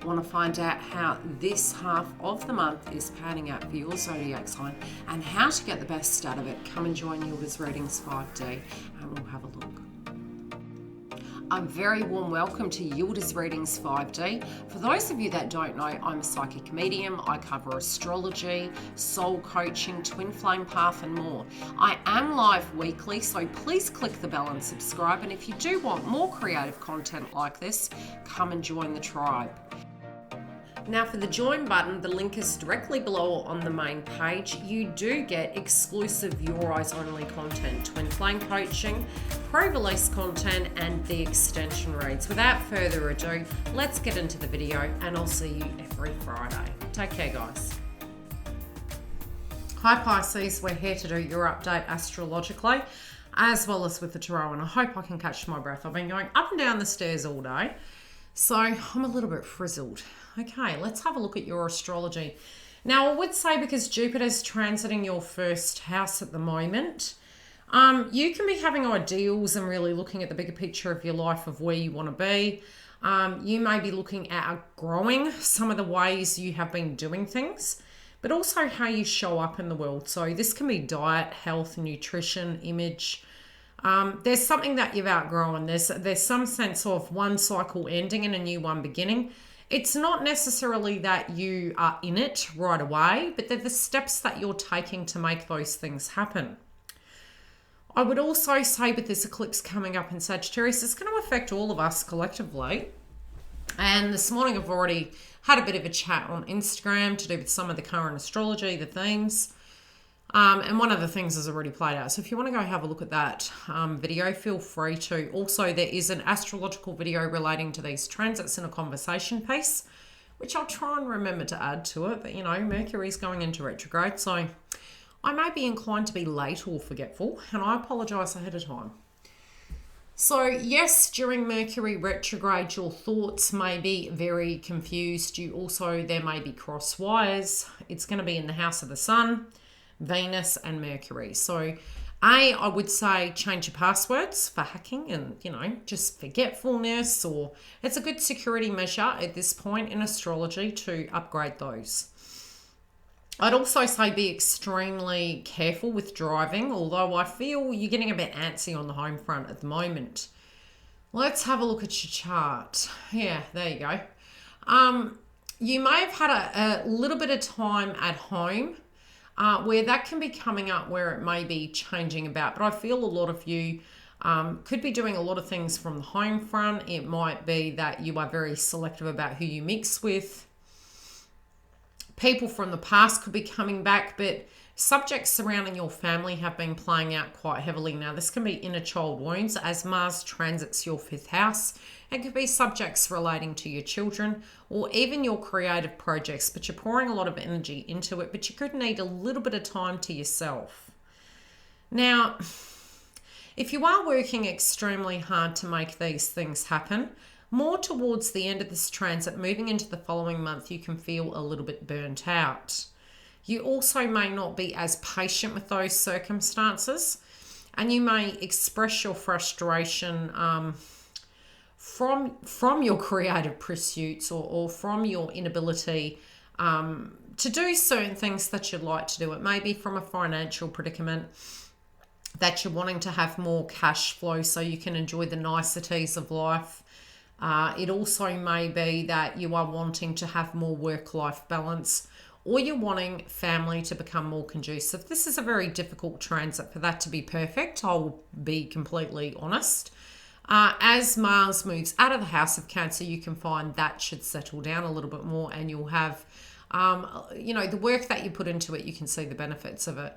Want to find out how this half of the month is panning out for your zodiac sign and how to get the best out of it? Come and join YILDIZ Readings 5D and we'll have a look. A very warm welcome to YILDIZ Readings 5D. For those of you that don't know, I'm a psychic medium. I cover astrology, soul coaching, twin flame path and more. I am live weekly, so please click the bell and subscribe. And if you do want more creative content like this, come and join the tribe. Now for the join button, the link is directly below on the main page. You do get exclusive Your Eyes Only content, twin flame coaching, pre-release content and the extension reads. Without further ado, let's get into the video and I'll see you every Friday. Take care guys. Hi Pisces, we're here to do your update astrologically as well as with the tarot, and I hope I can catch my breath. I've been going up and down the stairs all day, so I'm a little bit frizzled. Okay, let's have a look at your astrology. Now, I would say because Jupiter's transiting your first house at the moment, you can be having ideals and really looking at the bigger picture of your life of where you want to be. You may be looking at outgrowing some of the ways you have been doing things, but also how you show up in the world. So this can be diet, health, nutrition, image. There's something that you've outgrown. There's some sense of one cycle ending and a new one beginning. It's not necessarily that you are in it right away, but they're the steps that you're taking to make those things happen. I would also say with this eclipse coming up in Sagittarius, it's going to affect all of us collectively. And this morning I've already had a bit of a chat on Instagram to do with some of the current astrology, the themes. And one of the things is already played out. So if you want to go have a look at that video, feel free to. Also, there is an astrological video relating to these transits in a conversation piece, which I'll try and remember to add to it. But, you know, Mercury's going into retrograde, so I may be inclined to be late or forgetful, and I apologise ahead of time. So, yes, during Mercury retrograde, your thoughts may be very confused. There may be cross wires. It's going to be in the house of the Sun, Venus and Mercury. So I would say change your passwords for hacking and, you know, just forgetfulness, or it's a good security measure at this point in astrology to upgrade those. I'd also say be extremely careful with driving, although I feel you're getting a bit antsy on the home front at the moment. Let's have a look at your chart. Yeah, there you go. You may have had a little bit of time at home where that can be coming up, where it may be changing about. But I feel a lot of you could be doing a lot of things from the home front. It might be that you are very selective about who you mix with. People from the past could be coming back, but subjects surrounding your family have been playing out quite heavily. Now, this can be inner child wounds as Mars transits your fifth house. It could be subjects relating to your children or even your creative projects, but you're pouring a lot of energy into it, but you could need a little bit of time to yourself. Now, if you are working extremely hard to make these things happen, more towards the end of this transit, moving into the following month, you can feel a little bit burnt out. You also may not be as patient with those circumstances, and you may express your frustration from your creative pursuits or from your inability to do certain things that you'd like to do. It may be from a financial predicament that you're wanting to have more cash flow so you can enjoy the niceties of life. It also may be that you are wanting to have more work-life balance, or you're wanting family to become more conducive. This is a very difficult transit for that to be perfect. I'll be completely honest. As Mars moves out of the house of Cancer, you can find that should settle down a little bit more, and you'll have, the work that you put into it, you can see the benefits of it.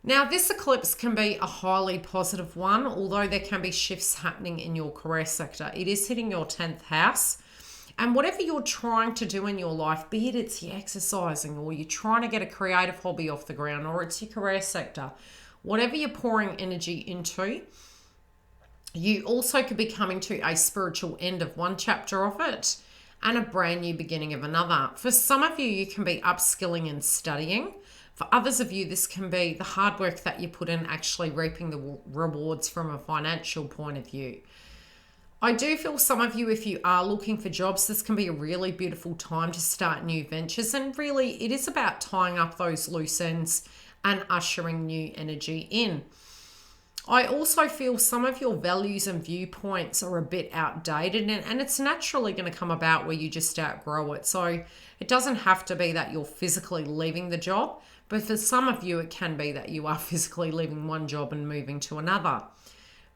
Now, this eclipse can be a highly positive one, although there can be shifts happening in your career sector. It is hitting your 10th house. And whatever you're trying to do in your life, be it's your exercising or you're trying to get a creative hobby off the ground or it's your career sector, whatever you're pouring energy into, you also could be coming to a spiritual end of one chapter of it and a brand new beginning of another. For some of you, you can be upskilling and studying. For others of you, this can be the hard work that you put in actually reaping the rewards from a financial point of view. I do feel some of you, if you are looking for jobs, this can be a really beautiful time to start new ventures. And really, it is about tying up those loose ends and ushering new energy in. I also feel some of your values and viewpoints are a bit outdated, and it's naturally going to come about where you just outgrow it. So it doesn't have to be that you're physically leaving the job, but for some of you, it can be that you are physically leaving one job and moving to another.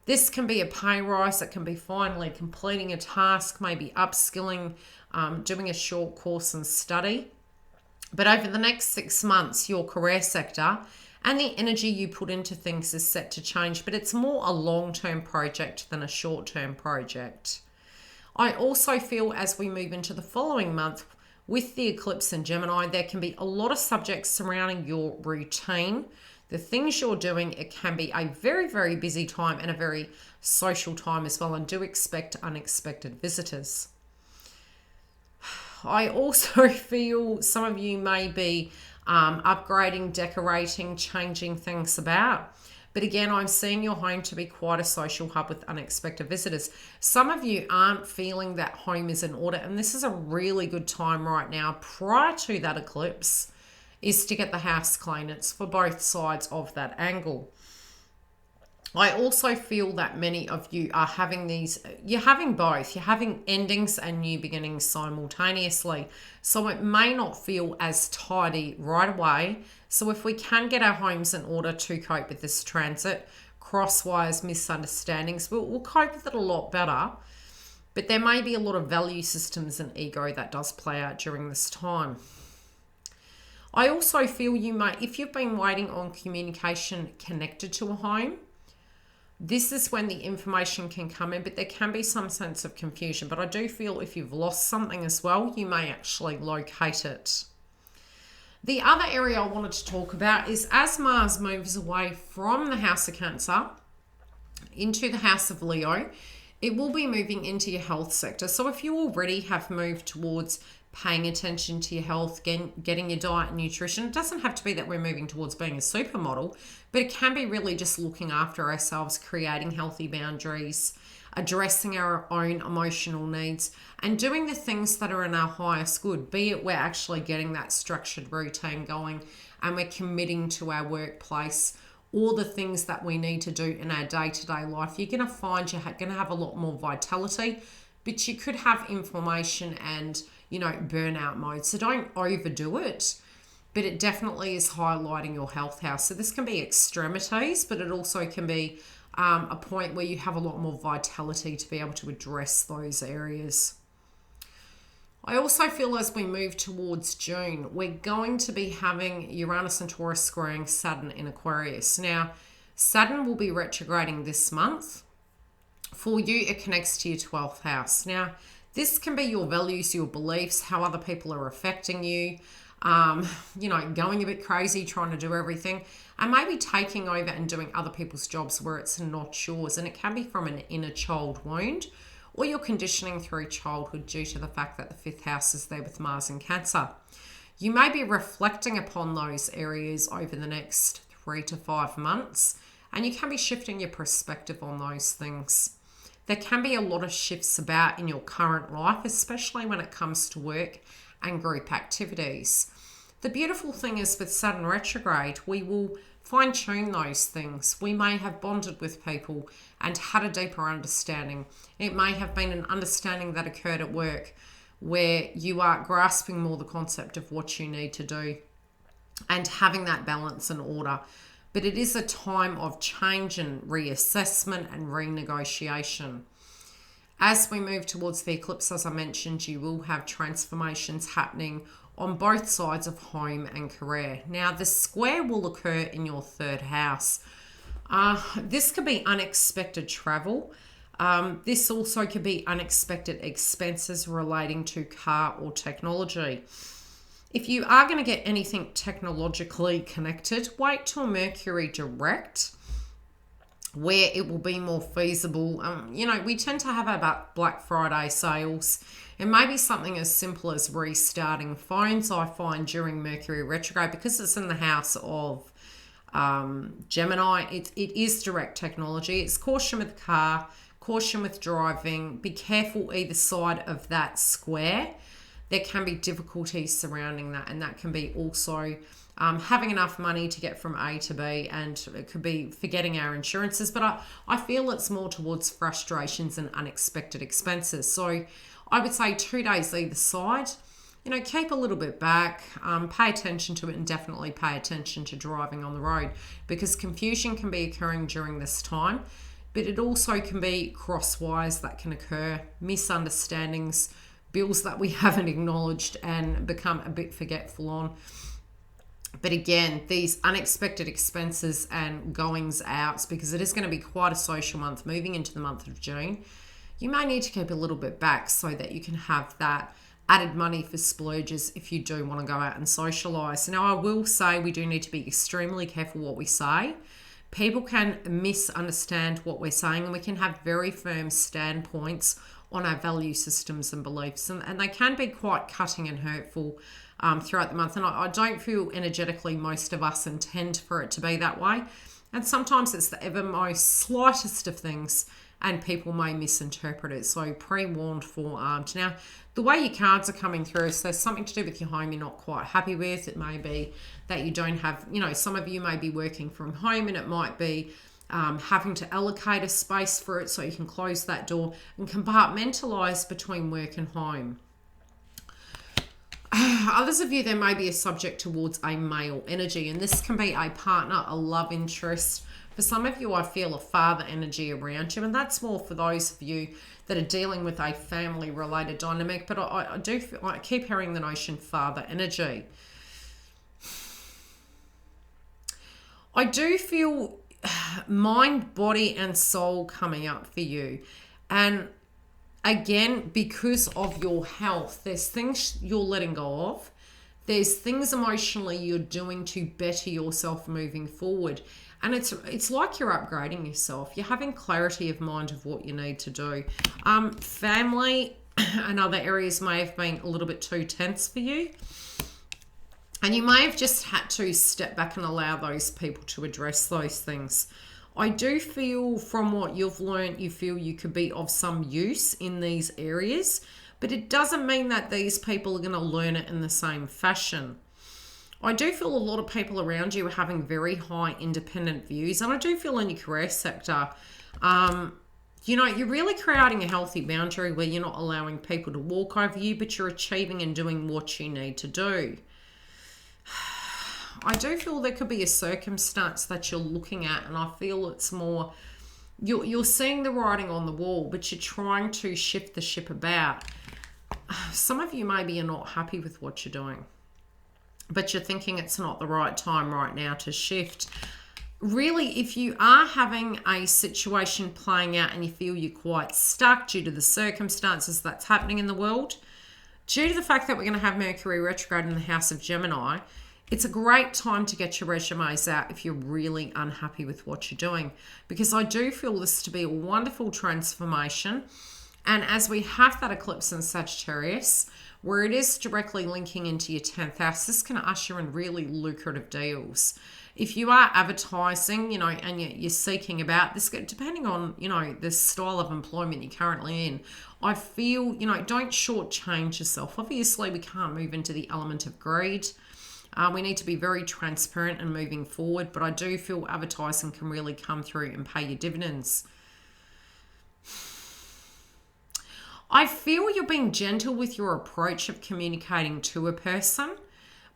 This can be a pay rise, it can be finally completing a task, maybe upskilling, doing a short course and study. But over the next 6 months, your career sector and the energy you put into things is set to change, but it's more a long-term project than a short-term project. I also feel as we move into the following month, with the eclipse in Gemini, there can be a lot of subjects surrounding your routine, the things you're doing. It can be a very, very busy time and a very social time as well, and do expect unexpected visitors. I also feel some of you may be upgrading, decorating, changing things about. But again, I'm seeing your home to be quite a social hub with unexpected visitors. Some of you aren't feeling that home is in order, and this is a really good time right now prior to that eclipse is to get the house clean. It's for both sides of that angle. I also feel that many of you are having these, you're having both. You're having endings and new beginnings simultaneously. So it may not feel as tidy right away. So if we can get our homes in order to cope with this transit, crosswires, misunderstandings, we'll cope with it a lot better. But there may be a lot of value systems and ego that does play out during this time. I also feel you may, if you've been waiting on communication connected to a home, this is when the information can come in, but there can be some sense of confusion. But I do feel if you've lost something as well, you may actually locate it. The other area I wanted to talk about is as Mars moves away from the House of Cancer into the House of Leo, it will be moving into your health sector. So if you already have moved towards paying attention to your health, getting your diet and nutrition, it doesn't have to be that we're moving towards being a supermodel, but it can be really just looking after ourselves, creating healthy boundaries, addressing our own emotional needs, and doing the things that are in our highest good, be it we're actually getting that structured routine going and we're committing to our workplace, or the things that we need to do in our day-to-day life. You're going to find you're going to have a lot more vitality, but you could have inflammation and, burnout mode. So don't overdo it, but it definitely is highlighting your health house. So this can be extremities, but it also can be a point where you have a lot more vitality to be able to address those areas. I also feel as we move towards June, we're going to be having Uranus and Taurus squaring Saturn in Aquarius. Now, Saturn will be retrograding this month. For you, it connects to your 12th house. Now, this can be your values, your beliefs, how other people are affecting you, going a bit crazy, trying to do everything, and maybe taking over and doing other people's jobs where it's not yours. And it can be from an inner child wound, or you're conditioning through childhood due to the fact that the 5th house is there with Mars and Cancer. You may be reflecting upon those areas over the next 3 to 5 months, and you can be shifting your perspective on those things. There can be a lot of shifts about in your current life, especially when it comes to work and group activities. The beautiful thing is with Saturn retrograde, we will fine-tune those things. We may have bonded with people and had a deeper understanding. It may have been an understanding that occurred at work where you are grasping more the concept of what you need to do and having that balance and order. But it is a time of change and reassessment and renegotiation. As we move towards the eclipse, as I mentioned, you will have transformations happening on both sides of home and career. Now, the square will occur in your 3rd house. This could be unexpected travel. This also could be unexpected expenses relating to car or technology. If you are going to get anything technologically connected, wait till Mercury direct, where it will be more feasible. We tend to have about Black Friday sales. It may be something as simple as restarting phones, I find, during Mercury retrograde, because it's in the house of Gemini. It is direct technology. It's caution with the car, caution with driving. Be careful either side of that square. There can be difficulties surrounding that, and that can be also having enough money to get from A to B, and it could be forgetting our insurances. But I feel it's more towards frustrations and unexpected expenses. So I would say 2 days either side. You know, keep a little bit back, pay attention to it, and definitely pay attention to driving on the road, because confusion can be occurring during this time, but it also can be crosswise that can occur, misunderstandings, bills that we haven't acknowledged and become a bit forgetful on. But again, these unexpected expenses and goings outs, because it is going to be quite a social month moving into the month of June, you may need to keep a little bit back so that you can have that added money for splurges if you do want to go out and socialise. Now, I will say we do need to be extremely careful what we say. People can misunderstand what we're saying, and we can have very firm standpoints on our value systems and beliefs, and they can be quite cutting and hurtful throughout the month. And I don't feel energetically most of us intend for it to be that way. And sometimes it's the ever most slightest of things, and people may misinterpret it. So pre-warned, forearmed. Now, the way your cards are coming through, so there's something to do with your home you're not quite happy with. It may be that you don't have, you know, some of you may be working from home, and it might be having to allocate a space for it so you can close that door and compartmentalize between work and home. Others of you, there may be a subject towards a male energy, and this can be a partner, a love interest. For some of you, I feel a father energy around you, and that's more for those of you that are dealing with a family-related dynamic. But I keep hearing the notion father energy. I do feel mind, body, and soul coming up for you, and again, because of your health, there's things you're letting go of. There's things emotionally you're doing to better yourself moving forward. And it's like you're upgrading yourself. You're having clarity of mind of what you need to do. Family and other areas may have been a little bit too tense for you. And you may have just had to step back and allow those people to address those things. I do feel from what you've learned, you feel you could be of some use in these areas, but it doesn't mean that these people are going to learn it in the same fashion. I do feel a lot of people around you are having very high independent views, and I do feel in your career sector, you know, you're really creating a healthy boundary where you're not allowing people to walk over you, but you're achieving and doing what you need to do. I do feel there could be a circumstance that you're looking at, and I feel it's more, you're seeing the writing on the wall, but you're trying to shift the ship about. Some of you maybe are not happy with what you're doing, but you're thinking it's not the right time right now to shift. Really, if you are having a situation playing out and you feel you're quite stuck due to the circumstances that's happening in the world, due to the fact that we're going to have Mercury retrograde in the house of Gemini, it's a great time to get your resumes out if you're really unhappy with what you're doing, because I do feel this to be a wonderful transformation. And as we have that eclipse in Sagittarius, where it is directly linking into your 10th house, this can usher in really lucrative deals. If you are advertising, you know, and you're seeking about this, depending on, you know, the style of employment you're currently in, I feel, you know, don't shortchange yourself. Obviously, we can't move into the element of greed. We need to be very transparent and moving forward, but I do feel advertising can really come through and pay you dividends. I feel you're being gentle with your approach of communicating to a person,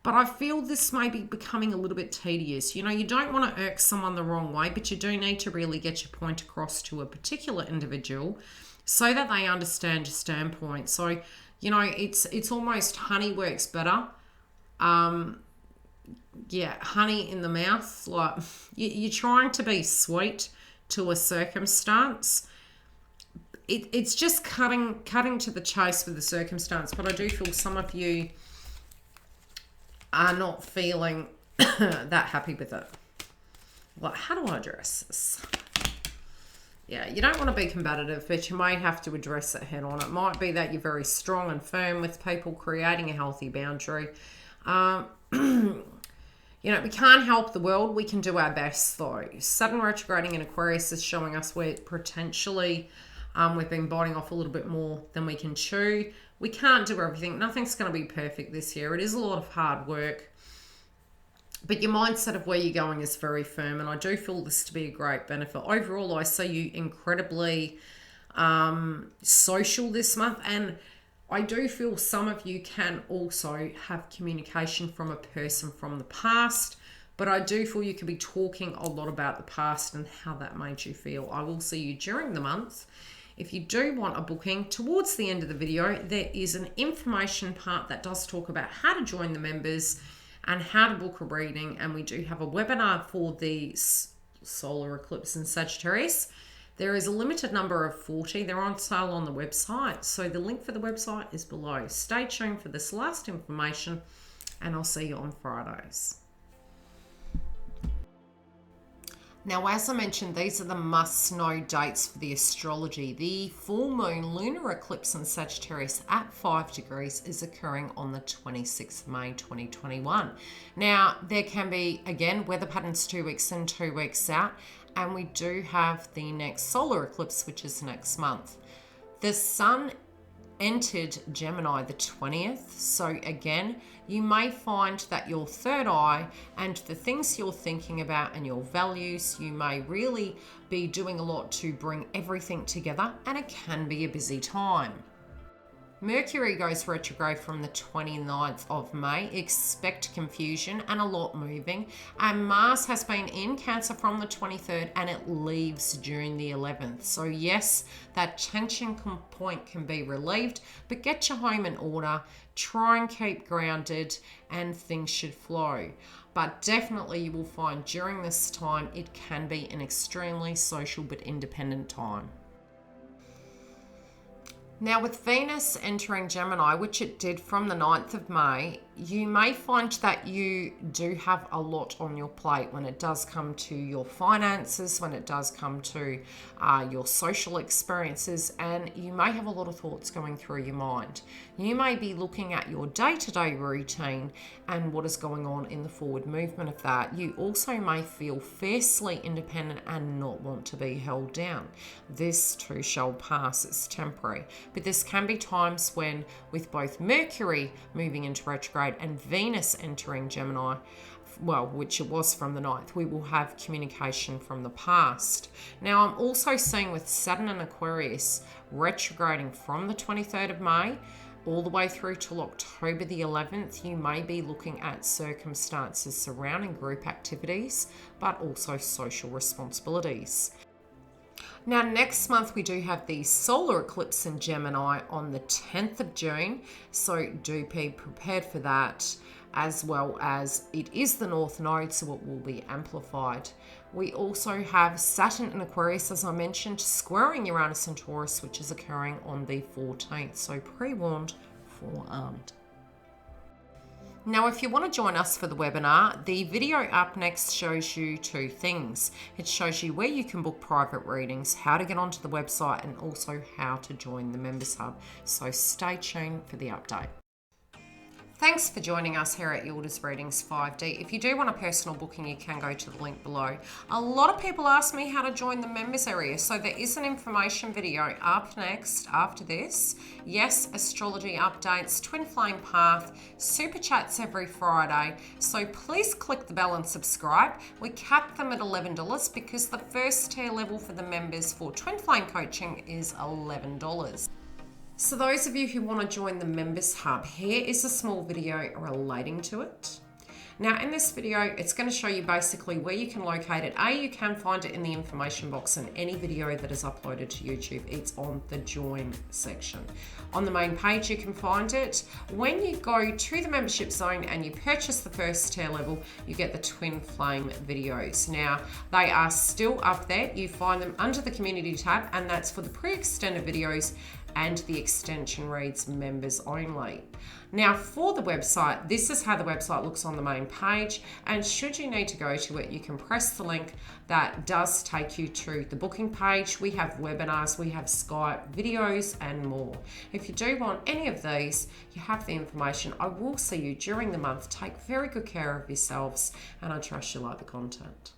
but I feel this may be becoming a little bit tedious. You know, you don't want to irk someone the wrong way, but you do need to really get your point across to a particular individual so that they understand your standpoint. So, you know, it's almost honey works better. Yeah, honey in the mouth. Like you're trying to be sweet to a circumstance. It's just cutting to the chase with the circumstance. But I do feel some of you are not feeling that happy with it. Like, how do I address this? Yeah, you don't want to be combative, but you may have to address it head on. It might be that you're very strong and firm with people, creating a healthy boundary. You know, we can't help the world. We can do our best, though. Saturn retrograding in Aquarius is showing us we're potentially We've been biting off a little bit more than we can chew. We can't do everything. Nothing's going to be perfect this year. It is a lot of hard work. But your mindset of where you're going is very firm, and I do feel this to be a great benefit. Overall, I see you incredibly social this month, and I do feel some of you can also have communication from a person from the past, but I do feel you could be talking a lot about the past and how that made you feel. I will see you during the month. If you do want a booking, towards the end of the video, there is an information part that does talk about how to join the members and how to book a reading, and we do have a webinar for the solar eclipse in Sagittarius. There is a limited number of 40. They're on sale on the website, so the link for the website is below. Stay tuned for this last information, and I'll see you on Fridays. Now, as I mentioned, these are the must-know dates for the astrology. The full moon lunar eclipse in Sagittarius at 5 degrees is occurring on the 26th of May 2021. Now, there can be, again, weather patterns 2 weeks in, 2 weeks out, and we do have the next solar eclipse, which is next month. The sun entered Gemini the 20th, so again, you may find that your third eye and the things you're thinking about and your values, you may really be doing a lot to bring everything together, and it can be a busy time. Mercury goes retrograde from the 29th of May. Expect confusion and a lot moving. And Mars has been in Cancer from the 23rd, and it leaves June the 11th. So yes, that tension point can be relieved, but get your home in order. Try and keep grounded, and things should flow. But definitely you will find during this time, it can be an extremely social but independent time. Now, with Venus entering Gemini, which it did from the 9th of May, you may find that you do have a lot on your plate when it does come to your finances, when it does come to your social experiences, and you may have a lot of thoughts going through your mind. You may be looking at your day-to-day routine and what is going on in the forward movement of that. You also may feel fiercely independent and not want to be held down. This too shall pass, it's temporary. But this can be times when, with both Mercury moving into retrograde and Venus entering Gemini, well, which it was from the 9th, we will have communication from the past. Now, I'm also seeing with Saturn and Aquarius retrograding from the 23rd of May all the way through till October the 11th, you may be looking at circumstances surrounding group activities, but also social responsibilities. Now, next month we do have the solar eclipse in Gemini on the 10th of June, so do be prepared for that, as well as it is the North Node, so it will be amplified. We also have Saturn in Aquarius, as I mentioned, squaring Uranus and Taurus, which is occurring on the 14th, so pre-warned, forearmed. Now, if you want to join us for the webinar, the video up next shows you two things. It shows you where you can book private readings, how to get onto the website, and also how to join the Members Hub. So stay tuned for the update. Thanks for joining us here at YILDIZ Readings 5D. If you do want a personal booking, you can go to the link below. A lot of people ask me how to join the members area, so there is an information video up next after this. Yes, astrology updates, twin flame path, super chats every Friday. So please click the bell and subscribe. We cap them at $11 because the first tier level for the members for twin flame coaching is $11. So those of you who want to join the Members Hub, here is a small video relating to it. Now in this video, it's going to show you basically where you can locate it. You can find it in the information box, and any video that is uploaded to YouTube, it's on the join section. On the main page, you can find it. When you go to the membership zone and you purchase the first tier level, you get the twin flame videos. Now they are still up there. You find them under the community tab, and that's for the pre-extended videos, and the extension reads members only. Now for the website, this is how the website looks on the main page, and should you need to go to it, you can press the link that does take you to the booking page. We have webinars, we have Skype, videos, and more. If you do want any of these, you have the information. I will see you during the month. Take very good care of yourselves, and I trust you like the content.